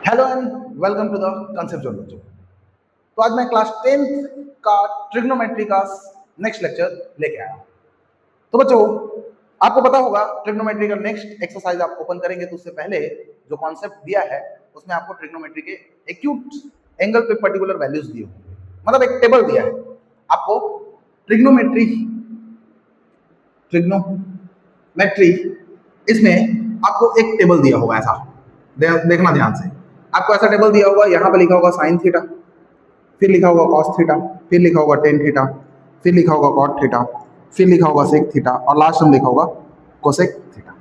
Hello and welcome to the concept zone बच्चों। तो आज मैं क्लास 10th का ट्रिग्नोमेट्री का नेक्स्ट लेक्चर लेके आया हूँ। तो बच्चों, आपको पता होगा ट्रिग्नोमेट्री का नेक्स्ट एक्सरसाइज आप ओपन करेंगे तो उससे पहले जो कॉन्सेप्ट दिया है उसमें आपको ट्रिग्नोमेट्री के एक्यूट एंगल पे पर्टिकुलर वैल्यूज दिए होंगे, मतलब एक टेबल दिया है आपको। ट्रिग्नोमेट्री ट्रिग्नोमेट्री इसमें आपको एक टेबल दिया होगा ऐसा, देखना ध्यान से। आपको ऐसा टेबल दिया होगा, यहाँ पे लिखा होगा साइन थीटा, फिर लिखा होगा कॉस थीटा, फिर लिखा होगा टेन थीटा, फिर लिखा होगा कॉट थीटा, फिर लिखा होगा सेक थीटा और लास्ट में लिखा होगा कोसेक थीटा।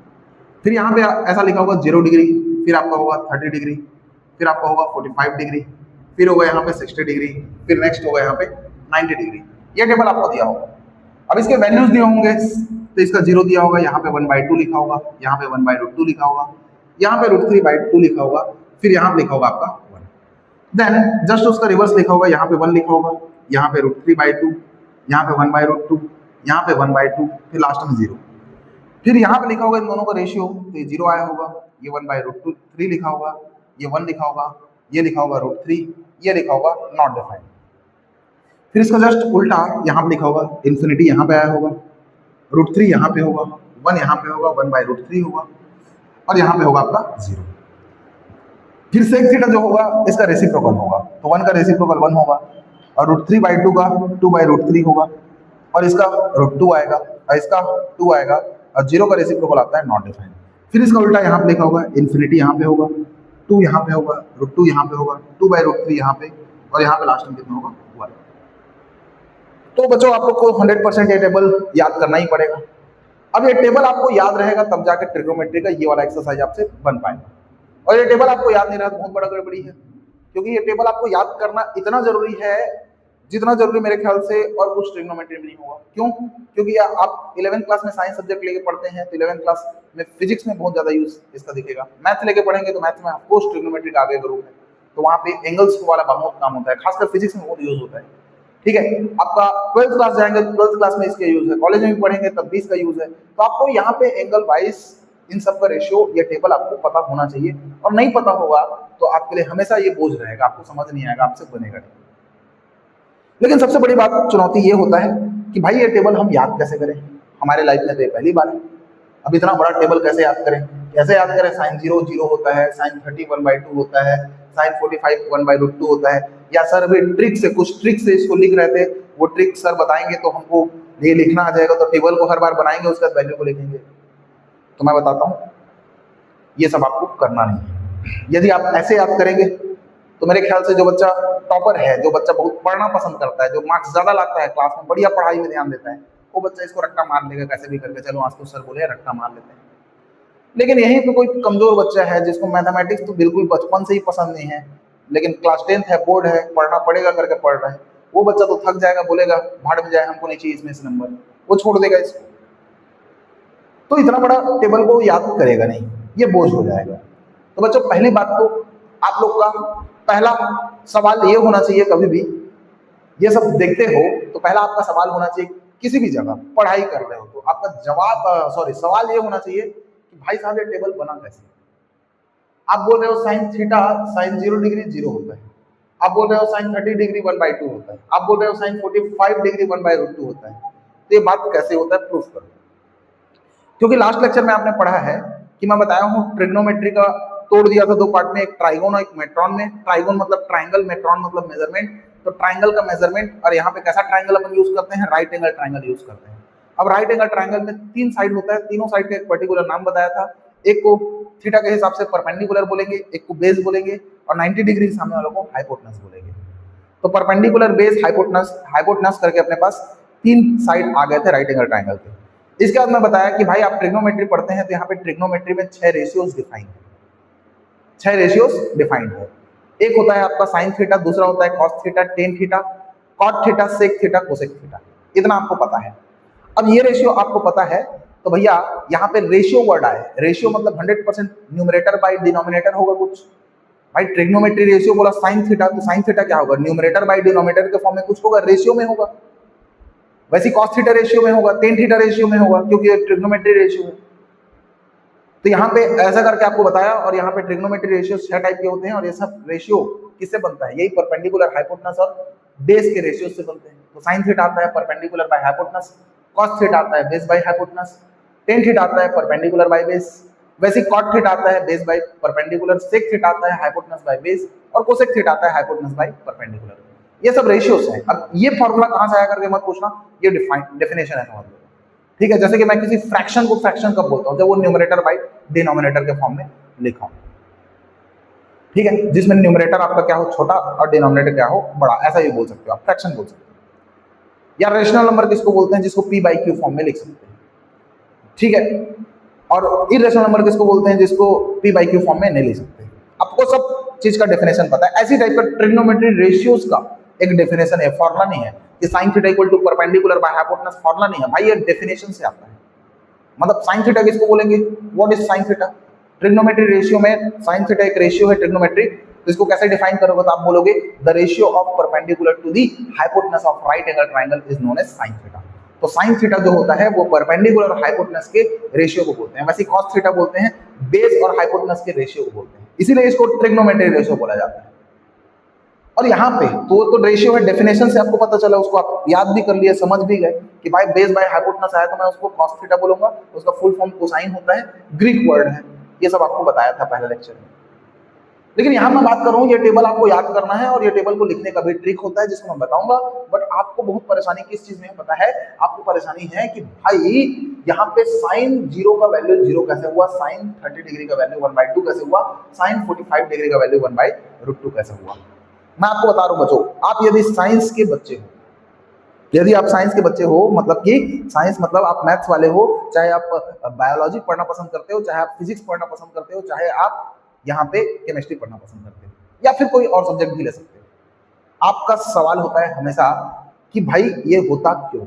फिर यहाँ पे ऐसा लिखा होगा 0 डिग्री, फिर आपका होगा 30 डिग्री, फिर आपका होगा 45 डिग्री, फिर होगा यहाँ पे 60 डिग्री, फिर नेक्स्ट होगा यहाँ पे 90 डिग्री। ये टेबल आपको दिया होगा। अब इसके वैल्यूज दिए होंगे, तो इसका 0 दिया होगा, यहाँ पे 1/2 लिखा होगा, यहाँ पे 1/√2 लिखा होगा, यहाँ पे √3/2 लिखा होगा, फिर यहाँ पे लिखा होगा आपका 1। देन जस्ट उसका रिवर्स लिखा होगा, यहाँ पे 1 लिखा होगा, यहाँ पे √3/2, यहाँ पे 1/√2, यहाँ पे 1/2, फिर लास्ट में 0। फिर यहाँ पे लिखा होगा इन दोनों का रेशियो, तो ये 0 आया होगा, ये 1/√3 लिखा होगा, ये 1 लिखा होगा, ये लिखा होगा √3, ये लिखा होगा नॉट डिफाइंड। फिर इसका जस्ट उल्टा यहाँ पे लिखा होगा, इन्फिनिटी यहाँ पे आया होगा, √3 यहाँ पे होगा, 1 यहाँ पे होगा, 1/√3 होगा और यहाँ पे होगा आपका 0। फिर सेक थीटा जो होगा इसका रेसिप्रोकल होगा, तो 1 का रेसिप्रोकल 1 होगा और √3/2 का 2/√3 होगा और इसका √2 आएगा और इसका 2 आएगा और 0 का रेसिप्रोकल आता है नॉट डिफाइंड। फिर इसका उल्टा यहाँ पे लिखा होगा, इन्फिनिटी यहाँ पे होगा, 2 यहाँ पे होगा, √2 यहाँ पे होगा, 2/√3 यहाँ पे और यहाँ पे लास्ट में कितना होगा 1। तो बच्चों आप लोग को 100% ये टेबल याद करना ही पड़ेगा। अब ये टेबल आपको याद रहेगा तब जाकर ट्रिग्नोमेट्री का ये वाला एक्सरसाइज आपसे बन पाएगा। और ये टेबल आपको याद नहीं रहा तो बहुत बड़ा गड़बड़ी है, क्योंकि ये टेबल आपको याद करना इतना जरूरी है जितना जरूरी मेरे ख्याल से और कुछ ट्रिग्नोमेट्री में नहीं होगा। क्यों? क्योंकि आप 11th क्लास में साइंस सब्जेक्ट लेके पढ़ते हैं तो 11th क्लास में फिजिक्स में बहुत ज्यादा यूज इसका दिखेगा। मैथ लेके पढ़ेंगे तो मैथ में ऑफकोर्स ट्रिग्नोमेट्री का आगे ग्रुप है, तो वहाँ पे एंगल्स वाला बहुत काम होता है, खासकर फिजिक्स में बहुत यूज होता है। ठीक है, आपका 12th क्लास जाएंगे, 12th क्लास में इसका यूज है, कॉलेज में भी पढ़ेंगे तब भी इसका यूज है। तो आपको यहाँ पे एंगल वाइज इन सब का रेशियो ये टेबल आपको पता होना चाहिए, और नहीं पता होगा तो आपके लिए हमेशा ये बोझ रहेगा, आपको समझ नहीं आएगा, आपसे बनेगा नहीं। लेकिन सबसे बड़ी बात चुनौती ये होता है कि भाई ये टेबल हम याद कैसे करें। हमारे लाइफ में तो ये पहली बार है, अब इतना बड़ा टेबल कैसे याद करें, कैसे याद करें। साइन 0 0 होता है, साइन 30 1/2 होता है, साइन 45 1/√2 होता है। या सर अभी ट्रिक से कुछ ट्रिक से इसको लिख रहे थे, वो ट्रिक सर बताएंगे तो हमको ये लिखना आ जाएगा, तो टेबल को हर बार बनाएंगे उसके बाद वैल्यू को लिखेंगे। तो मैं बताता हूँ ये सब आपको करना नहीं है। यदि आप ऐसे याद करेंगे तो मेरे ख्याल से जो बच्चा टॉपर है, जो बच्चा बहुत पढ़ना पसंद करता है, जो मार्क्स ज्यादा लाता है क्लास में, बढ़िया पढ़ाई में ध्यान देता है, वो बच्चा इसको रट्टा मार लेगा कैसे भी करके, चलो आज तो सर बोले रट्टा मार लेते हैं। लेकिन यहीं पे कोई कमजोर बच्चा है जिसको मैथमेटिक्स तो बिल्कुल बचपन से ही पसंद नहीं है, लेकिन क्लास 10th है, बोर्ड है, पढ़ना पड़ेगा करके पढ़ रहा है, वो बच्चा तो थक जाएगा, बोलेगा भाड़ में जाए, हमको नहीं चाहिए इसमें से नंबर, वो छोड़ देगा इसको। तो इतना बड़ा टेबल को याद करेगा नहीं, ये बोझ हो जाएगा। तो बच्चों पहली बात तो आप लोग का पहला सवाल ये होना चाहिए, कभी भी ये सब देखते हो तो पहला आपका सवाल होना चाहिए, किसी भी जगह पढ़ाई कर रहे हो तो आपका सवाल ये होना चाहिए कि भाई साहब ये टेबल बना कैसे। आप बोल रहे हो साइन थीटा साइन 0 डिग्री 0 होता है, आप बोल रहे हो साइन 30 डिग्री 1/2 होता है, आप बोल रहे हो साइन 45 डिग्री 1/√2 होता है, तो ये बात कैसे होता है प्रूफ करो। क्योंकि लास्ट लेक्चर में आपने पढ़ा है कि मैं बताया हूँ ट्रिग्नोमेट्री का तोड़ दिया था दो पार्ट में, एक ट्राइगोन और एक मेट्रॉन में। ट्राइगोन मतलब ट्राइंगल, मेट्रॉन मतलब मेजरमेंट। तो ट्राइंगल का मेजरमेंट, और यहाँ पे कैसा ट्राइंगल अपन यूज करते हैं, राइट एंगल ट्राइंगल यूज करते हैं। अब राइट एंगल ट्राइंगल में 3 साइड होता है, तीनों साइड का एक पर्टिकुलर नाम बताया था। एक को थीटा के हिसाब से परपेंडिकुलर बोलेंगे, एक को बेस बोलेंगे और 90 डिग्री सामने वालों को हाइपोटेनस बोलेंगे। तो परपेंडिकुलर, बेस, हाइपोटेनस करके अपने पास 3 साइड आ गए थे राइट एंगल ट्राइंगल के। इसके बाद मैं बताया कि भाई आप ट्रिग्नोमेट्री पढ़ते हैं तो यहाँ पे ट्रिग्नोमेट्री में 6 रेशियोज डिफाइन है, 6 रेशियोज डिफाइंड है। एक होता है आपका साइन थीटा, दूसरा होता है cos theta, tan theta, cot theta, sec theta, cosec theta. इतना आपको पता है। अब ये रेशियो आपको पता है तो भैया यहाँ पे रेशियो वर्ड आए, रेशियो मतलब 100% न्यूमरेटर बाय डिनोमिनेटर होगा कुछ। भाई ट्रिग्नोमेट्री रेशियो बोला साइन थीटा, तो साइन थीटा क्या होगा, न्यूमरेटर बाय डिनोमिनेटर के फॉर्म में कुछ होगा, रेशियो में होगा। वैसे कॉस थीटा रेशियो में होगा, टेन थीटा रेशियो में होगा, क्योंकि ट्रिग्नोमेट्री रेशियो है। तो यहाँ पे ऐसा करके आपको बताया, और यहाँ पे ट्रिग्नोमेट्री रेशियो 6 टाइप के होते हैं, और ये सब रेशियो किससे बनता है, यही परपेंडिकुलर, हाइपोटेनस और बेस के रेशियो से बनते हैं। तो साइन थीटा आता है perpendicular by hypotenuse, cos theta आता है base by hypotenuse, tan theta आता है परपेंडिकुलर बाय बेस, वैसे कॉट थीटा आता है base by perpendicular, sec theta आता है हाइपोटेनस बाय बेस, और कोसेक थीटा आता है हाइपोटेनस बाय परपेंडिकुलर। ये सब रेशियोस हैं। अब ये फॉर्मूला कहां से आया करके मत पूछना, ये डेफिनेशन है, समझ लो। ठीक है, जैसे कि मैं किसी फ्रैक्शन को फ्रैक्शन कब बोलता हूं, जब वो न्यूमरेटर बाय डिनोमिनेटर के फॉर्म में लिखा हूं। ठीक है, जिसमें न्यूमरेटर आपका क्या हो, छोटा, और डिनोमिनेटर क्या हो, बड़ा, ऐसा ही बोल सकते हो आप, फ्रैक्शन बोल सकते हो। या रेशनल नंबर किसको बोलते हैं, जिसको पी बाई क्यू फॉर्म में लिख सकते हैं। ठीक है, और इरेशनल नंबर किसको बोलते हैं, जिसको पी बाई क्यू फॉर्म में नहीं लिख सकते। आपको सब चीज का डेफिनेशन पता है। ऐसी टाइप का ट्रिग्नोमेट्री रेशियोज का एक डेफिनेशन है, फॉर्मुला नहीं है कि sine theta equal to perpendicular by hypotenuse, formula नहीं है भाई, ये डेफिनेशन से आता है। मतलब साइन थीटा किसको बोलेंगे, what is sine theta, trigonometry ratio में साइन थीटा एक रेशियो है ट्रिग्नोमेट्री, तो इसको कैसे डिफाइन करोगे, तो आप बोलोगे the ratio of perpendicular to the hypotenuse of right angle triangle is known as sine theta. तो साइन थीटा जो होता है वो परपेंडिकुलर और हाइपोटेनस के रेशियो को बोलते हैं। वैसे कॉस थीटा बोलते हैं बेस और हाइपोटेनस के रेशियो को बोलते हैं, इसीलिए इसको ट्रिग्नोमेट्री रेशियो बोला जाता है। और यहाँ पे तो रेशियो है, डेफिनेशन से आपको पता चला, उसको आप याद भी कर लिए, समझ भी गए कि भाई बेस बाय हाइपोटेनस आया तो मैं उसको कॉस थीटा बोलूंगा, उसका फुल फॉर्म कोसाइन होता है, ग्रीक वर्ड है, ये सब आपको बताया था पहले लेक्चर में। लेकिन यहाँ मैं बात कर रहा हूँ, ये टेबल आपको याद करना है, और ये टेबल को लिखने का भी ट्रिक होता है जिसको मैं बताऊंगा। बट आपको बहुत परेशानी किस चीज में पता है, आपको परेशानी है कि भाई यहाँ पे साइन 0 का वैल्यू 0 कैसे हुआ, साइन 30 डिग्री का वैल्यू 1/2 कैसे हुआ, साइन 45 डिग्री का वैल्यू 1/√2 कैसे हुआ। मैं आपको बता रहा हूँ बच्चों, आप यदि साइंस के बच्चे हो, यदि आप साइंस के बच्चे हो, मतलब कि साइंस मतलब आप मैथ्स वाले हो, चाहे आप बायोलॉजी पढ़ना पसंद करते हो, चाहे आप फिजिक्स पढ़ना पसंद करते हो, चाहे आप यहाँ पे केमिस्ट्री पढ़ना पसंद करते हो, या फिर कोई और सब्जेक्ट भी ले सकते हो, आपका सवाल होता है हमेशा कि भाई ये होता क्यों,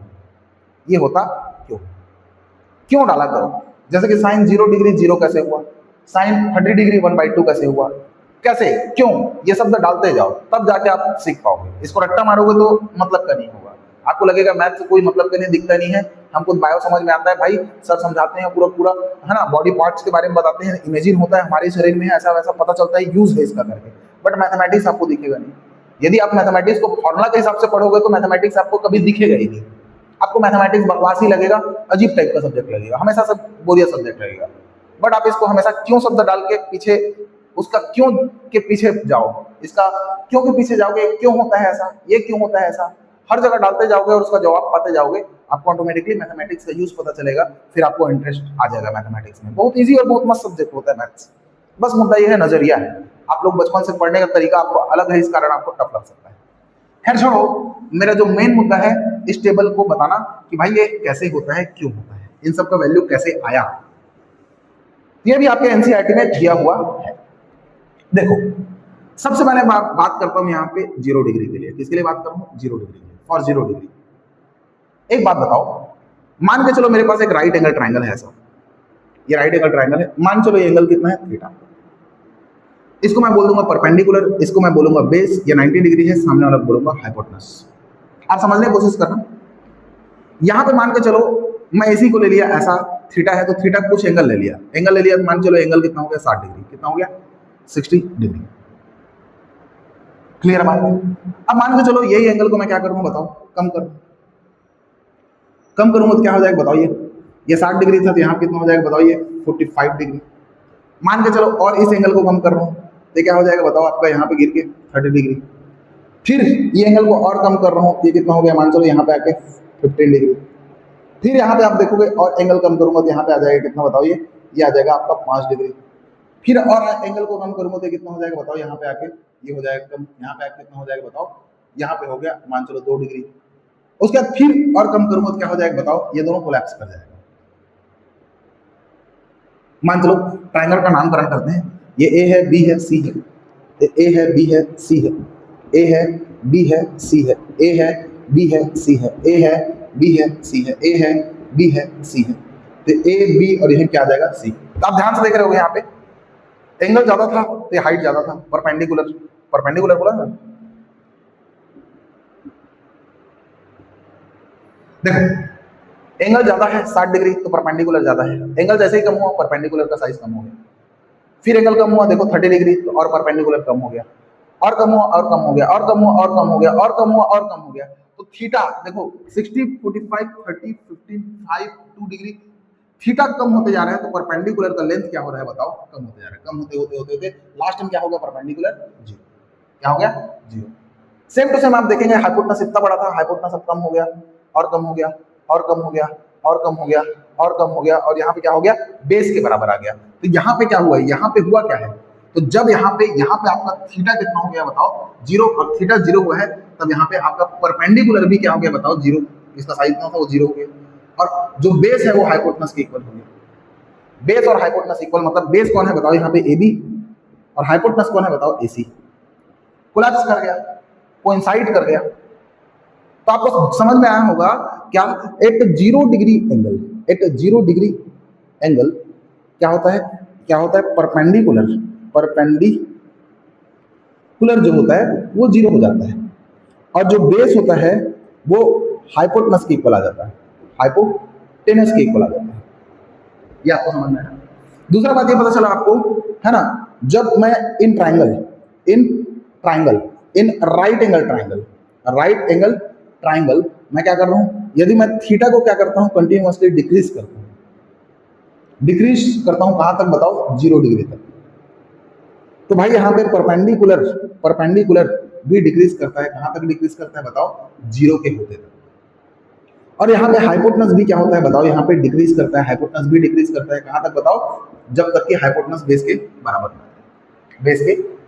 ये होता क्यों, क्यों डाला करो। जैसे कि साइन 0 डिग्री 0 कैसे हुआ, साइन 30 डिग्री 1/2 कैसे हुआ, कैसे, क्यों, ये शब्द डालते जाओ, तब जाके आप सीख पाओगे। इसको रट्टा मारोगे तो मतलब का नहीं होगा, आपको लगेगा मैथ से कोई मतलब का नहीं, दिखता नहीं है, हमको बायो समझ में आता है भाई, सर समझाते हैं पूरा पूरा, है ना, बॉडी पार्ट्स के बारे में बताते हैं, इमेजिन होता है हमारे शरीर में, ऐसा वैसा पता चलता है, यूज है इसका करके। बट मैथमेटिक्स आपको दिखेगा नहीं। यदि आप मैथमेटिक्स को फॉर्मुला के हिसाब से पढ़ोगे तो मैथमेटिक्स आपको कभी दिखेगा ही नहीं, आपको मैथमेटिक्स बकवास ही लगेगा, अजीब टाइप का सब्जेक्ट लगेगा, हमेशा सब बोरियत सब्जेक्ट लगेगा। बट आप इसको हमेशा क्यों शब्द डाल के पीछे, उसका क्यों के पीछे जाओ, इसका क्यों के पीछे जाओगे, क्यों होता है ऐसा, ये क्यों होता है ऐसा, हर जगह डालते जाओगे और उसका जवाब पाते जाओगे, आपको ऑटोमेटिकली मैथमेटिक्स का यूज पता चलेगा, फिर आपको इंटरेस्ट आ जाएगा मैथमेटिक्स में। बहुत इजी और बहुत मस्त सब्जेक्ट होता है मैथ्स। बस मुद्दा ये है, नजरिया है, आप लोग बचपन से पढ़ने का तरीका आपको अलग है, इस कारण आपको टफ लग सकता है। खैर छोड़ो, मेरा जो मेन मुद्दा है इस टेबल को बताना कि भाई ये कैसे होता है, क्यों होता है, इन सब का वैल्यू कैसे आया, ये भी आपके एनसीईआरटी में दिया हुआ है। देखो, सबसे पहले बात करता हूं यहाँ पे 0 डिग्री के लिए, किसके लिए बात कर रहा हूँ, 0 डिग्री, फॉर 0 डिग्री। एक बात बताओ, मान के चलो मेरे पास एक राइट एंगल ट्राइंगल है, सर ये राइट एंगल ट्राइंगल है, मान चलो ये एंगल कितना है, थीटा, इसको मैं बोल दूंगा परपेंडिकुलर, इसको मैं बोलूंगा बेस, ये 90 डिग्री है, सामने वाला बोलूंगा हाइपोटेनस। आप समझने की कोशिश करना, यहां पे मान के चलो मैं इसी को ले लिया, ऐसा थीटा है तो थीटा कुछ एंगल ले लिया, एंगल ले लिया तो मान चलो एंगल कितना हो गया, 60 डिग्री, कितना हो गया, 60 डिग्री। क्लियर बात। अब मान के चलो यही एंगल को मैं क्या करूंगा बताओ, कम करूंगा तो क्या हो जाएगा बताओ, ये 60 डिग्री था तो यहाँ कितना हो जाएगा बताओ, ये 45 डिग्री। मान के चलो और इस एंगल को कम कर रहा हूँ तो क्या हो जाएगा बताओ, आपका यहाँ पे गिर के 30 डिग्री। फिर ये एंगल को और कम कर रहा हूँ, ये कितना हो गया, मान चलो यहाँ पे आके 15 डिग्री। फिर यहाँ पे आप देखोगे और एंगल कम करूंगा तो यहाँ पे आ जाएगा कितना बताओ, ये आ जाएगा आपका 5 डिग्री। फिर और एंगल को कम करूंगा तो कितना हो जाएगा बताओ, यहाँ पे आके ये हो जाएगा कम, यहाँ पे आके कितना हो जाएगा बताओ, यहाँ पे हो गया मान चलो 2 डिग्री। उसके बाद फिर और कम करूंगा तो क्या हो जाएगा बताओ, ये दोनों कोलैप्स कर जाएगा। मान चलो ट्रायंगल का नामकरण करते हैं, ये ए है, बी है, सी है, ए है, बी है, सी है, ए है, बी है, सी है, ए है, बी है, सी है, ए है, बी है, सी है, ए है, बी है, सी है, तो ए बी और यह क्या आ जाएगा, सी। तो आप ध्यान से देख रहे हो यहाँ पे एंगल ज्यादा था तो हाइट ज्यादा था, परपेंडिकुलर, परपेंडिकुलर बोला ना। देखो एंगल ज्यादा है 60 डिग्री, तो परपेंडिकुलर ज्यादा है। एंगल जैसे ही कम हुआ परपेंडिकुलर का साइज कम हो गया। फिर एंगल कम हुआ देखो 30 डिग्री, तो और परपेंडिकुलर कम हो गया, और कम हुआ और कम हो गया, और कम हुआ और कम हो गया, और कम हुआ और कम हो गया। तो थीटा देखो 60, 45, 30, 15, 5, 2 डिग्री, थीटा कम होते जा रहे हैं, तो परपेंडिकुलर का लेंथ क्या हो रहा है बताओ, कम होते जा रहा है। कम होते होते होते होते लास्ट में क्या होगा, परपेंडिकुलर जीरो। क्या हो गया, जीरो। सेम टू सेम आप देखेंगे हाइपोटेनस इतना बड़ा था, हाइपोटेनस अब कम हो गया, और कम हो गया, और कम हो गया, और कम हो गया, और कम हो गया, और यहाँ पे क्या हो गया, बेस के बराबर आ गया। तो यहाँ पे क्या हुआ, यहाँ पे हुआ क्या है, तो जब यहाँ पे आपका थीटा कितना हो गया बताओ, जीरो, और थीटा जीरो हुआ है, तब यहाँ पे आपका परपेंडिकुलर भी क्या हो गया बताओ, जीरो। इसका साइज कितना था, वो जीरो हो गया, और जो बेस है वो हाइपोटेनस के इक्वल हो गया। बेस और हाइपोटेनस इक्वल मतलब बेस कौन है बताओ यहाँ पे, ए बी, और हाइपोटेनस कौन है बताओ, ए सी। कोलैप्स कर गया, कोइंसाइड कर गया। तो आपको समझ में आया होगा क्या, at 0 degree angle, at 0 degree angle क्या होता है, क्या होता है, परपेंडिकुलर, परपेंडिकुलर जो होता है वो जीरो हो जाता है, और जो बेस होता है वो हाइपोटेनस के इक्वल आ जाता है, हाइपोटेनस के इक्वल आ जाता है। ये आपको समझ में आया। दूसरा बात ये पता चला आपको, है ना, जब मैं in triangle, in right angle triangle मैं क्या कर रहा हूं, यदि मैं थीटा को क्या करता हूं, कंटिन्यूअसली डिक्रीज करता हूं, कहां तक बताओ, 0 डिग्री तक। तो भाई यहाँ पे परपेंडिकुलर भी डिक्रीज करता है, कहां तक डिक्रीज करता है बताओ, जीरो के होते तक। और यहाँ पे हाइपोटेनस भी क्या होता है बताओ, यहाँ पे डिक्रीज करता है, हाइपोटेनस भी डिक्रीज करता है, कहां तक बताओ, जब तक कि हाइपोटेनस बेस के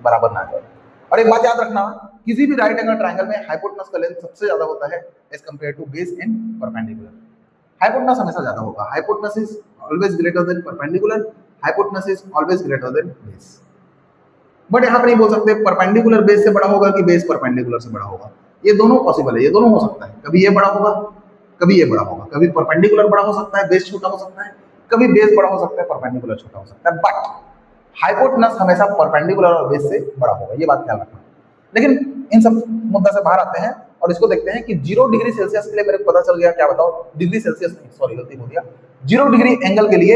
बराबर ना आ जाए। और एक बात याद रखना, किसी भी राइट एंगल ट्राइंगल में हाइपोटेनस का लेंथ सबसे ज्यादा होता है as compare to base in perpendicular. Hypotenuse हमेशा ज्यादा होगा, hypotenuse is always greater than perpendicular, hypotenuse is always greater than base. But यहाँ पे नहीं बोल सकते परपेंडिकुलर बेस से बड़ा होगा कि बेस परपेंडिकुलर से बड़ा होगा, ये दोनों पॉसिबल है, ये दोनों हो सकता है, कभी ये बड़ा होगा, कभी ये बड़ा होगा, कभी परपेंडिकुलर बड़ा हो सकता है, बेस छोटा हो सकता है, कभी बेस बड़ा हो सकता है, परपेंडिकुलर छोटा हो सकता है, बट हाइपोटेनस हमेशा परपेंडिकुलर और बेस से बड़ा होगा, ये बात ख्याल रखना। लेकिन इन सब मुद्दा से बाहर आते हैं और इसको देखते हैं कि 0 डिग्री सेल्सियस के लिए मेरे को पता चल गया, क्या बताओ, डिग्री सेल्सियस नहीं, सॉरी गलती हो गया, 0 डिग्री एंगल के लिए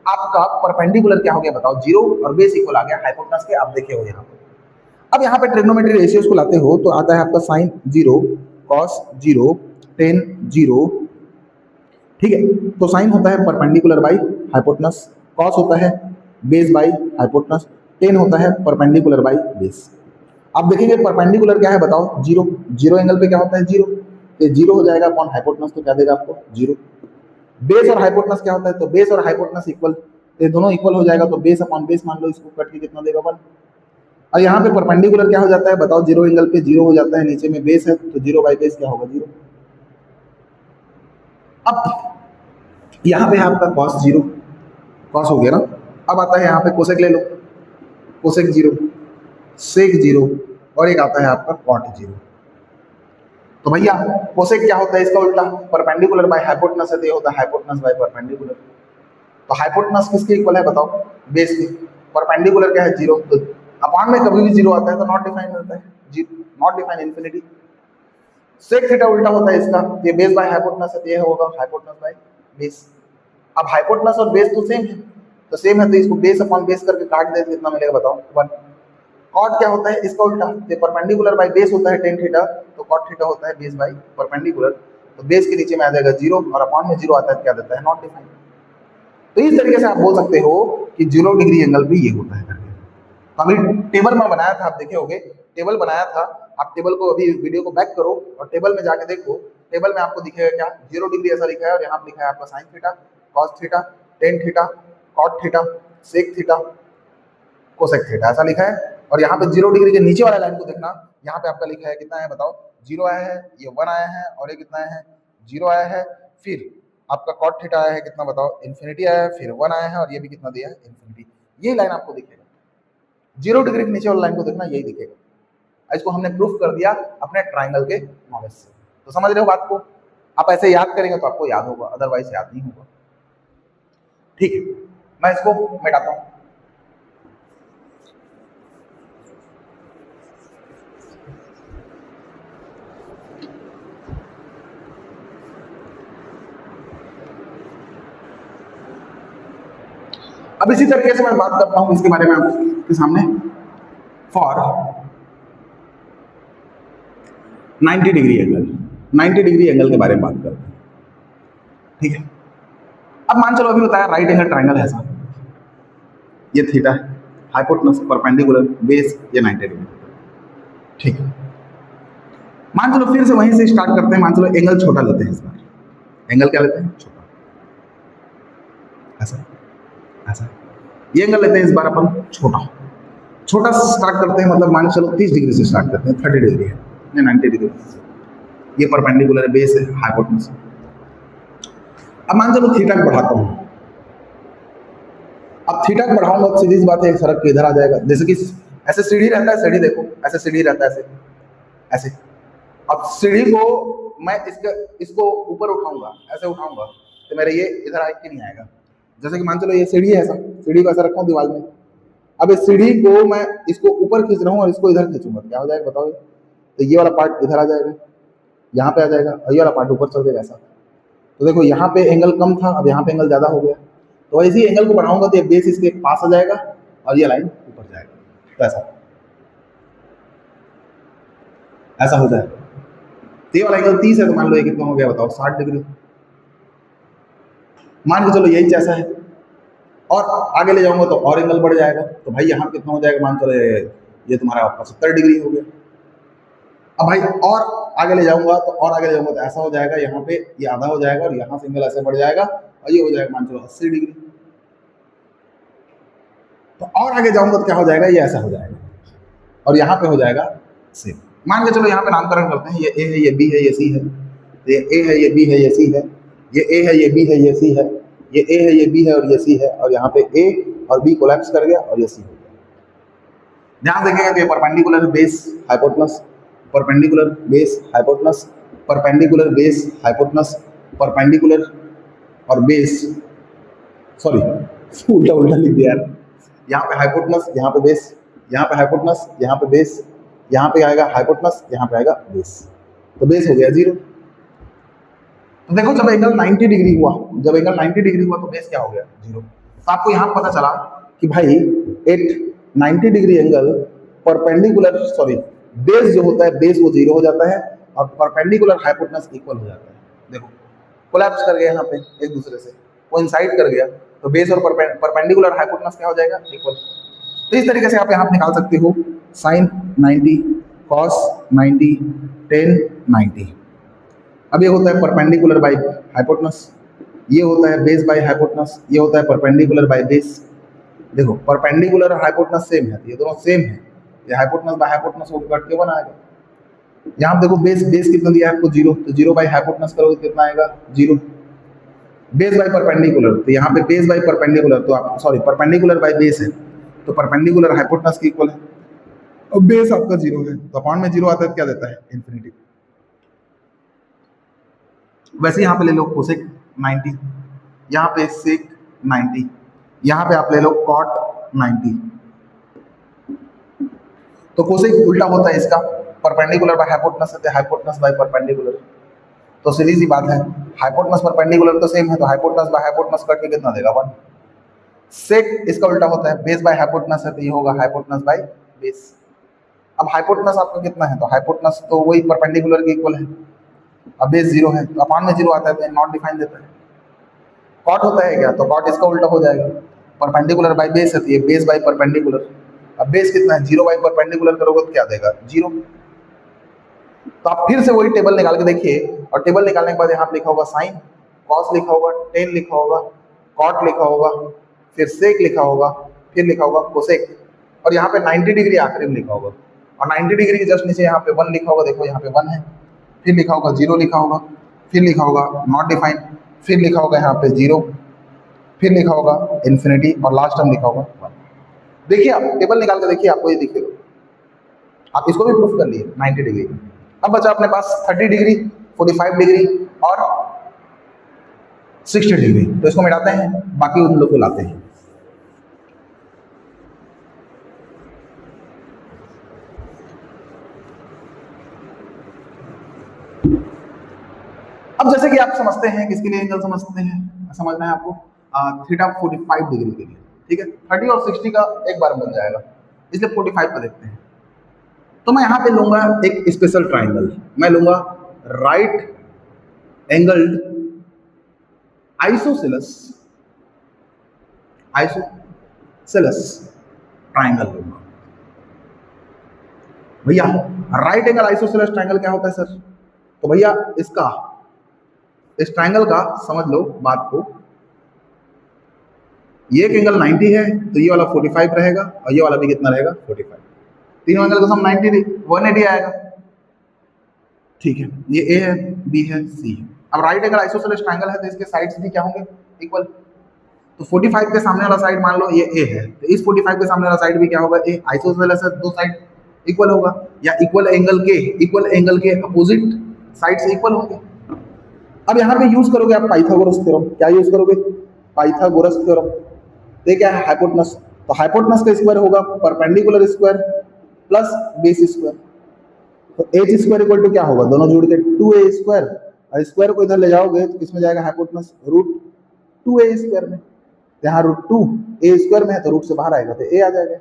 आपका परपेंडिकुलर क्या हो गया बताओ, जीरो, और बेस इक्वल आ गया हाइपोटेनस के। आप देखे हो यहाँ पे, अब यहाँ पे ट्रिग्नोमेट्री रेशियोज को लाते हो तो आता है आपका साइन 0, कॉस 0, टेन 0, ठीक है। तो साइन होता है परपेंडिकुलर बाई हाइपोटेनस, कॉस होता है बेस बाई हाइपोटेनस, टेन होता है परपेंडिकुलर बाई बेस। आप देखेंगे परपेंडिकुलर क्या है बताओ, जीरो, जीरो एंगल पे क्या होता है, जीरो, तो जीरो हो जाएगा अपॉन हाइपोटेनस, तो क्या देगा आपको, जीरो। बेस और हाइपोटेनस क्या होता है, तो बेस और हाइपोटेनस इक्वल, तो दोनों इक्वल हो जाएगा, तो बेस अपॉन बेस मान लो, इसको कट के कितना देगा 1। और यहाँ पे परपेंडिकुलर क्या हो जाता है बताओ, जीरो एंगल पे जीरो हो जाता है, नीचे में बेस है तो जीरो बाई बेस क्या होगा, जीरो। अब यहाँ पे है आपका कॉस 0, कॉस हो गया ना। अब आता है यहाँ पे कोसेक ले लो, कोसेक 0, सेक 0, और एक आता है आपका कॉट 0। तो भैया कोसेक क्या होता है, इसका उल्टा, परपेंडिकुलर बाय हाइपोटेनस है, तो ये होता है हाइपोटेनस बाय परपेंडिकुलर। तो हाइपोटेनस किसके इक्वल है बताओ, बेस के। परपेंडिकुलर क्या है, 0, तो अपॉन में कभी भी 0 आता है तो नॉट डिफाइन मिलता है, not define infinity. Sec theta उल्टा होता है इसका, ये बेस बाय हाइपोटेनस है, तो ये होगा हाइपोटेनस बाय बेस। अब हाइपोटेनस और बेस तो सेम है, तो सेम है तो इसको बेस अपॉन बेस करके काट दे, कितना मिलेगा बताओ, 1। कॉट क्या होता है, इसका उल्टा, ये परपेंडिकुलर बाय बेस होता है टेन थीटा, तो कॉट थीटा होता है बेस बाय परपेंडिकुलर, तो बेस के नीचे में आ जाएगा 0, और अपॉन में 0 आता है, क्या देता है, नॉट डिफाइन। तो इस तरीके से आप बोल सकते हो कि 0 डिग्री एंगल भी ये होता है करके। तो अभी टेबल में बनाया था, आप देखे होंगे, टेबल बनाया था, आप टेबल को अभी वीडियो को बैक करो और टेबल में जाके देखो, टेबल में आपको दिखेगा क्या, 0 डिग्री ऐसा लिखा है, और यहाँ पे लिखा है आपका sine theta, cos theta, tan theta, cot theta, sec theta, cosec theta, ऐसा लिखा है। और यहाँ पे 0 डिग्री के नीचे वाला लाइन को देखना, यहाँ पे आपका लिखा है कितना है बताओ, 0 आया है, ये 1 आया है, और ये कितना आया है, 0 आया है। फिर आपका कॉट थीटा आया है कितना बताओ, इन्फिनिटी आया है, फिर 1 आया है, और ये भी कितना दिया है, इन्फिनिटी। ये लाइन आपको दिखेगा, 0 डिग्री के नीचे वाला लाइन को देखना, यही दिखेगा। इसको हमने प्रूफ कर दिया अपने ट्राइंगल के नॉलेज से। तो समझ रहे हो बात को, आप ऐसे याद करेंगे तो आपको याद होगा, अदरवाइज याद नहीं होगा। ठीक है, मैं इसको मिटाता हूँ। अब इसी तरीके से मैं बात करता हूं इसके बारे में आपके सामने, for 90 degree angle, 90 degree angle के बारे में बात करते हैं, ठीक है। अब मान चलो अभी बताया राइट एंगल ट्रायंगल है ऐसा, ये थीटा है, हाइपोटेनस परपेंडिकुलर बेस ये 90 डिग्री, ठीक है। मान चलो फिर से वहीं से स्टार्ट करते हैं, मान चलो एंगल छोटा लेते हैं इस बार, एंगल क्या लेते हैं, छोटा, ऐसा ऐसा, ये एंगल लेते हैं इस बार अपन छोटा, छोटा स्टार्ट करते हैं, मतलब मान चलो 30 डिग्री से स्टार्ट करते हैं, 30 डिग्री है, ये 90 डिग्री, ये परपेंडिकुलर बेस है, हाइपोटेनस। अब मान चलो थीटा को बढ़ाता हूं, अब थीटा को बढ़ाऊंगा तो सीधी सी बात है एक सड़क के इधर आ जाएगा, जैसे कि ऐसे सीढ़ी रहता है, सीढ़ी देखो ऐसे सीढ़ी रहता है, ऐसे ऐसे। अब सीढ़ी को मैं इसको ऊपर उठाऊंगा, ऐसे उठाऊंगा तो मेरे ये इधर आए कि नहीं आएगा। जैसे कि मान चलो ये सीढ़ी है, ऐसा सीढ़ी को ऐसा रखा हूं दीवार में, अब इस सीढ़ी को मैं इसको ऊपर खींच रहा हूँ और इसको इधर खींचूंगा, क्या हो जाएगा बताओ? तो ये वाला पार्ट इधर आ जाएगा, यहाँ पे आ जाएगा, और ये वाला पार्ट ऊपर चल जाएगा ऐसा। तो देखो यहाँ पे एंगल कम था, अब यहाँ पे एंगल ज्यादा हो गया, तो ऐसे ही एंगल को बढ़ाऊंगा तो ये बेस इसके पास आ जाएगा और ये लाइन ऊपर जाएगा, तो ऐसा हो जाएगा। तो ये वाला एंगल 30 है, तो मान लो ये कितना हो गया बताओ, 60 डिग्री। मान के चलो यही जैसा है, और आगे ले जाऊंगा तो और एंगल बढ़ जाएगा, तो भाई यहाँ कितना हो जाएगा, मान चलो ये तुम्हारा 75 डिग्री हो गया। अब भाई और आगे ले जाऊंगा तो और आगे ले जाऊंगा तो ऐसा हो जाएगा, यहाँ पे ये आधा हो जाएगा और यहाँ से एंगल ऐसे बढ़ जाएगा और ये हो जाएगा मान चलो 80 डिग्री। तो और आगे जाऊंगा तो क्या हो जाएगा, ये ऐसा हो जाएगा और यहाँ पे हो जाएगा सेम। मान के चलो यहाँ पे नामकरण करते हैं, ये ए है, ये बी है, ये सी है, ये ए है, ये बी है, ये सी है, ये ए है, ये बी है, ये सी है, ये ए है, ये बी है और ये सी है, और यहाँ पे ए और बी कोलैप्स कर गया और ये सी हो गया। ध्यान देखेंगे कि perpendicular base hypotenuse, perpendicular base hypotenuse, perpendicular base hypotenuse, perpendicular और बेस, सॉरी उल्टा उल्टा लिख दिया यार, यहाँ पे हाइपोटेनस, यहाँ पे बेस, यहाँ पे हाइपोटेनस, यहाँ पे बेस, यहाँ पे आएगा हाइपोटेनस, यहाँ पे आएगा बेस, तो बेस हो गया 0। तो देखो जब एंगल 90 डिग्री हुआ, जब एंगल 90 डिग्री हुआ तो बेस क्या हो गया, 0। तो आपको यहाँ पता चला कि भाई at 90 degree angle perpendicular, sorry base जो होता है बेस वो 0 हो जाता है और परपेंडिकुलर हाइपोटेनस इक्वल हो जाता है। देखो कोलैप्स कर गया, यहाँ पे एक दूसरे से कोइंसाइड कर गया, तो बेस और परपेंडिकुलर हाइपोटेनस क्या हो जाएगा, इक्वल। तो इस तरीके से आप यहाँ निकाल सकते हो साइन 90, कॉस 90, टेन 90। अब ये होता है परपेंडिकुलर बाय हाइपोटेनस, ये होता है बेस बाय हाइपोटेनस, ये होता है परपेंडिकुलर बाय बेस। देखो परपेंडिकुलर और हाइपोटेनस सेम है, ये दोनों सेम है, ये हाइपोटेनस बाय हाइपोटेनस को कट के बनाएगा। यहाँ देखो बेस कितना दिया है आपको, 0, तो 0 बाय हाइपोटेनस करोगे कितना आएगा, 0। बेस बाय परपेंडिकुलर, तो यहाँ पे बेस बाय परपेंडिकुलर, तो आप सॉरी परपेंडिकुलर बाय बेस है, तो परपेंडिकुलर हाइपोटेनस की इक्वल है, और बेस आपका 0 है, तो अपॉन में 0 आता है तो क्या देता है, इन्फिनिटी। वैसे यहाँ पे ले लो कोसेक 90, यहाँ पे सेक 90, यहाँ पे आप ले लो कॉट 90। तो कोसेक उल्टा होता है इसका, परपेंडिकुलर बाय हाइपोटेनस होता है हाइपोटेनस बाय परपेंडिकुलर। तो सीधी सी बात है, हाइपोटेनस परपेंडिकुलर तो सेम है, तो हाइपोटेनस बाय हाइपोटेनस कट के कितना देगा, 1। सेक इसका उल्टा होता है, बेस बाय हाइपोटेनस है तो ये होगा हाइपोटेनस बाय बेस। अब हाइपोटेनस आपका कितना है, तो हाइपोटेनस तो वही परपेंडिकुलर के इक्वल है, अब बेस 0 है तो अपॉन में 0 आता है, तो नॉट डिफाइन देता है। कॉट होता है क्या, तो कॉट इसका उल्टा हो जाएगा, परपेंडिकुलर बाय बेस है तो ये बेस बाय परपेंडिकुलर। अब बेस कितना है, 0 बाय परपेंडिकुलर करोगे तो क्या देगा, 0। तो आप फिर से वही टेबल निकाल के देखिए, और टेबल निकालने के बाद यहाँ पे लिखा होगा साइन, कॉस लिखा होगा, टेन लिखा होगा, कॉट लिखा होगा, फिर सेक लिखा होगा, फिर लिखा होगा कोसेक, और यहाँ पे 90 डिग्री आखिरी में लिखा होगा, और 90 डिग्री के जस्ट नीचे यहाँ पे 1 लिखा होगा, देखो यहाँ पे 1 है, फिर लिखा होगा 0 लिखा होगा, फिर लिखा होगा नॉट डिफाइन, फिर लिखा होगा यहाँ पे 0, फिर लिखा होगा इन्फिनिटी, और लास्ट टाइम लिखा होगा 1। देखिए आप टेबल निकाल के देखिए, आपको ये दिखेगा, आप इसको भी प्रूफ कर लिए 90 डिग्री। अब बचा अपने पास 30 डिग्री, 45 डिग्री और 60 डिग्री, तो इसको मिटाते हैं, बाकी उन लोग को लाते हैं। अब जैसे कि आप समझते हैं किसके लिए एंगल समझते हैं, समझना है आपको, थीटा 45 डिग्री के लिए। ठीक है, 30 और 60 का एक बार बन जाएगा, इसलिए 45 का देखते हैं। तो मैं यहाँ पे लूंगा एक स्पेशल ट्राइंगल, मैं लूंगा right angled isosceles isosceles triangle लूंगा। भैया राइट एंगल आइसोसेलेस ट्राइंगल क्या होता है सर? तो भैया इसका, इस ट्राइंगल का समझ लो बात को, ये एक एंगल 90 है तो ये वाला 45 रहेगा और ये वाला भी कितना रहेगा 45, तीनों एंगल का सम 90 180 आएगा। ठीक है, ये ए है, बी है, सी है। अब राइट एंगल आइसोसेलेस ट्राइंगल है तो इसके साइड्स भी क्या होंगे इक्वल। तो 45 के सामने वाला साइड मान लो ये ए है, तो इस 45 के सामने वाला साइड भी क्या होगा ए, आइसोसेलेस है, दो साइड इक्वल होगा, या इक्वल एंगल के अपोजिट साइड से इक्वल होंगे। अब यहाँ पे यूज करोगे आप पाइथागोरस थ्योरम। क्या यूज करोगे? Pythagoras theorem. ये क्या है? हाइपोटेनस। तो हाइपोटेनस का स्क्वायर होगा perpendicular square plus base square. तो एच स्क्वायर इक्वल टू क्या होगा? दोनों जोड़ के 2a स्क्वायर, और स्क्वायर को इधर ले जाओगे तो किसमें जाएगा? हाइपोटेनस रूट 2a स्क्वायर में। यहाँ रूट 2 a स्क्वायर में है तो रूट से बाहर आएगा तो a आ जाएगा।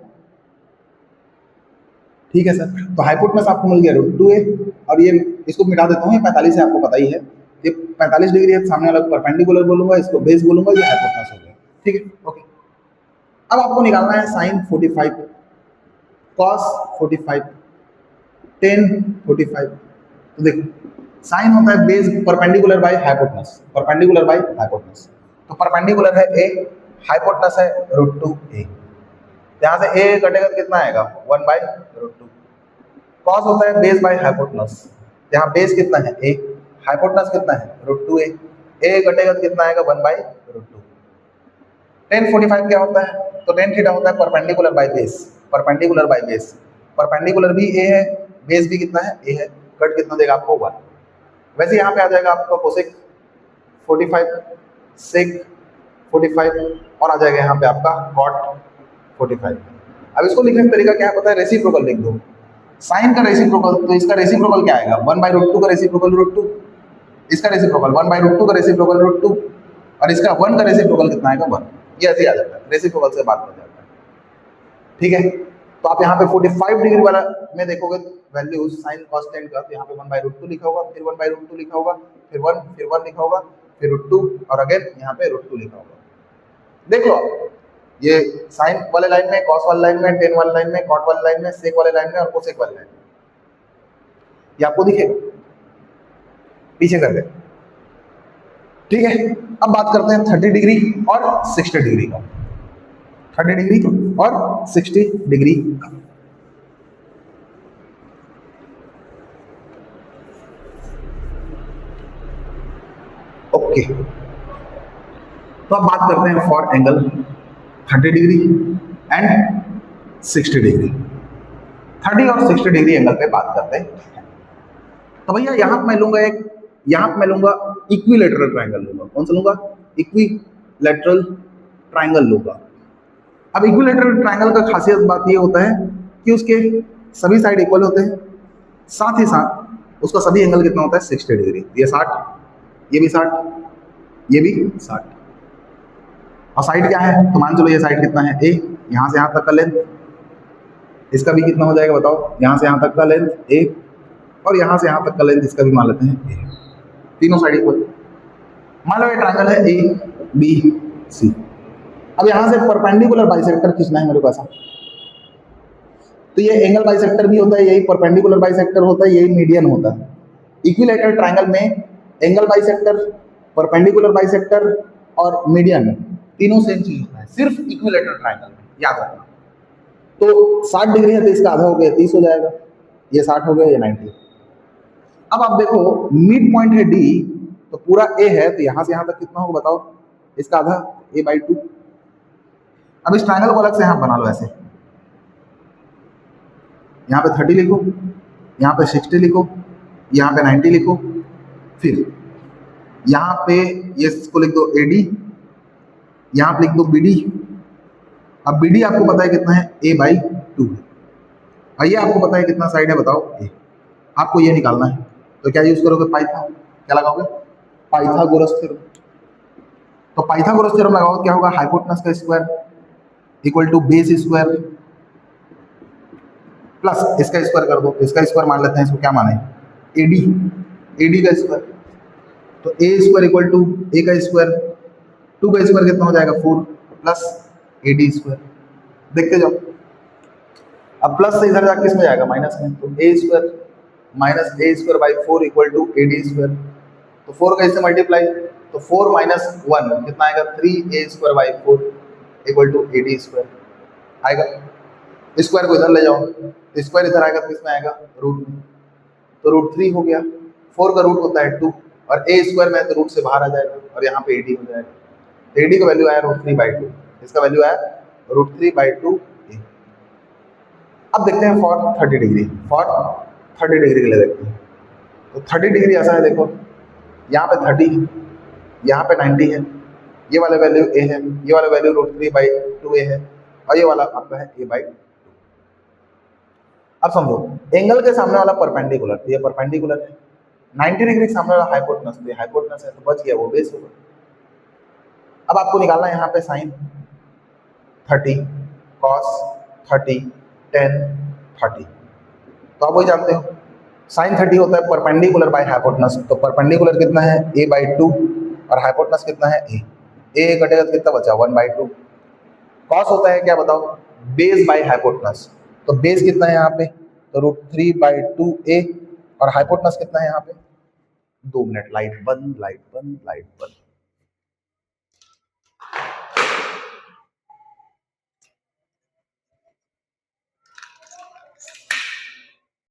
ठीक है सर, तो हाइपोटेनस आपको मिल गया रूट 2a, और ये इसको मिटा देता हूँ, ये 45 है, आपको पता ही है, ये 45 डिग्री है, सामने वाला परपेंडिकुलर बोलूंगा, इसको बेस बोलूंगा, ये हाइपोटेनस हो गया। ठीक है, ओके। अब आपको निकालना है साइन 45, कॉस 45, टेन 45। तो देखो साइन होता है base perpendicular by hypotenuse, perpendicular by hypotenuse. तो परपेंडिकुलर है a, हाइपोटेनस है रूट 2a, यहाँ से a कटेगा तो कितना आएगा 1 बाय रूट 2। कॉस होता है बेस बाय हाइपोटेनस, यहाँ बेस कितना है a, हाइपोटेनस कितना है रूट 2a, a कटेगा तो कितना आएगा 1 बाय रूट 2। टेन 45 क्या होता है? तो टेन थीटा होता है perpendicular by base, perpendicular by base, perpendicular भी a है, बेस भी कितना है a है, कट कितना देगा आपको 1। वैसे यहाँ पे आ जाएगा आपका कोसेक 45, सेक 45, और आ जाएगा यहाँ पे आपका कॉट 45। अब इसको लिखने का तरीका क्या है पता है? रेसिप्रोकल लिख दो। साइन का रेसिप्रोकल, तो इसका रेसिप्रोकल क्या आएगा? 1 बाय रूट 2 का रेसिप्रोकल रूट 2, इसका रेसिप्रोकल 1 बाय रूट 2 का रेसिप्रोकल रूट 2, और इसका 1 का रेसिप्रोकल कितना आएगा 1। ये ऐसे ही आ जाता है, रेसिप्रोकल से बात कर जाता है। ठीक है, तो आप यहाँ पे 45 डिग्री वाला में देखोगे वैल्यू साइन कॉस टेन का, तो यहाँ पे 1 बाय रूट 2 लिखा होगा, फिर 1 बाय रूट 2 लिखा होगा, फिर 1 लिखा होगा, फिर रूट 2, और अगेन यहाँ पे रूट 2 लिखा होगा। देख लो ये साइन वाले लाइन में, कॉस वाले लाइन में, टेन वाले लाइन में, कॉट वाले लाइन में, सेक वाले लाइन में, और कोसेक वाले लाइन में, ये आपको दिखेगा पीछे कर दे। ठीक है, अब बात करते हैं 30 डिग्री और 60 डिग्री का, 30 डिग्री और 60 डिग्री का। ओके, तो अब बात करते हैं for angle 30 degree and 60 degree. 30 और 60 डिग्री एंगल पे बात करते हैं। तो भैया यहाँ मैं लूंगा इक्विलेटरल ट्राइंगल लूंगा। कौन सा लूंगा? इक्विलेटरल ट्राइंगल लूंगा। अब इक्विलेटरल ट्राइंगल का खासियत बात ये होता है कि उसके सभी साइड इक्वल होते हैं, साथ ही साथ उसका सभी एंगल कितना होता है 60 डिग्री। ये 60, ये भी 60, ये भी 60, और साइड क्या है? तो मान चलो ये साइड कितना है a, यहाँ से यहाँ तक का लेंथ, इसका भी कितना हो जाएगा बताओ? यहाँ से यहाँ तक का लेंथ a, और यहाँ से यहाँ तक का लेंथ इसका भी मान लेते हैं a, तीनों साइड इक्वल। मान लो ये ट्राइंगल है a b c। अब यहाँ से परपेंडिकुलर बाइसेक्टर खींचना है मेरे पास। तो ये एंगल बाइसेक्टर भी होता है, यही परपेंडिकुलर बाइसेक्टर होता है, यही मीडियन होता है। इक्विलेटरल ट्राइंगल में एंगल बाइसेक्टर, परपेंडिकुलर बाइसेक्टर और मीडियन तीनों सेम चीज होता है, सिर्फ इक्विलेटरल ट्राइंगल में, याद रखना। तो 60 डिग्री है तो इसका आधा हो गया 30 हो जाएगा, ये 60 हो गया, ये 90। अब आप देखो मिड पॉइंट है डी, तो पूरा ए है, तो यहाँ से यहाँ तक कितना होगा बताओ? इसका आधा a/2। अब इस ट्राइंगल को अलग से यहाँ बना लो ऐसे, यहाँ पे 30 लिखो, यहाँ पे 60 लिखो, यहाँ पे 90 लिखो, फिर यहाँ पे ये इसको लिख दो AD, यहाँ पे लिख दो BD। अब BD आपको पता है कितना है a/2 है, और ये आपको पता है कितना साइड है बताओ a। आपको ये निकालना है, तो क्या यूज करोगे? क्या लगाओगे? Pythagoras theorem. तो पाइथागोरस थ्योरम लगाओ, क्या होगा? हाइपोटेनस का square equal to base square plus इसका स्क्वायर कर दो, इसका स्क्वायर मान लेते हैं, इसको क्या माने एडी, एडी का स्क्वायर, तो ए स्क्वायर इक्वल टू ए का स्क्वायर, 2 का स्क्वायर कितना हो जाएगा 4 प्लस एडी स्क्वायर। देखते जाओ, अब प्लस से इधर जाके इसमें जाएगा माइनस में, तो a square minus a square by 4 equal to AD square, तो 4 का इससे मल्टीप्लाई, तो 4 माइनस 1 कितना आएगा 3 a square by 4 equal to AD square आएगा। स्क्वायर को इधर ले जाओ, स्क्वायर इधर आएगा तो किसमें आएगा रूट में, तो रूट 3 हो गया, 4 का रूट होता है 2 और ए स्क्वायर में है तो रूट से बाहर आ जाएगा और यहाँ पे एडी हो जाएगा, तो एडी का वैल्यू आया √3/2, इसका वैल्यू आया √3/2 ए। अब देखते हैं फॉर 30 डिग्री, फॉर 30 डिग्री के लिए देखते हैं, तो 30 डिग्री ऐसा है, देखो यहाँ पे 30 है, यहाँ पे 90 है, ये वाला वैल्यू ए है, ये वाला वैल्यू √3/2 ए है और ये वाला आपका है a/2। अब समझो एंगल के सामने वाला परपेंडिकुलर, तो ये परपेंडिकुलर है, 90 डिग्री के सामने वाला हाइपोटेनस, तो ये हाइपोटेनस है, तो बच गया वो बेस होगा। अब आपको निकालना है यहाँ पे साइन 30 cos 30 tan 30, तो आप वही जानते हो साइन 30 होता है परपेंडिकुलर बाय हाइपोटेनस, तो परपेंडिकुलर कितना है a/2 और हाइपोटेनस कितना है a कटेगा तो कितना बचा 1/2। कॉस होता है क्या बताओ बेस बाय हाइपोटेनस, तो बेस कितना है यहाँ पे, तो √3/2 a और हाइपोटेनस कितना है यहाँ पे, 2 मिनट लाइट बंद लाइट बंद लाइट बंद।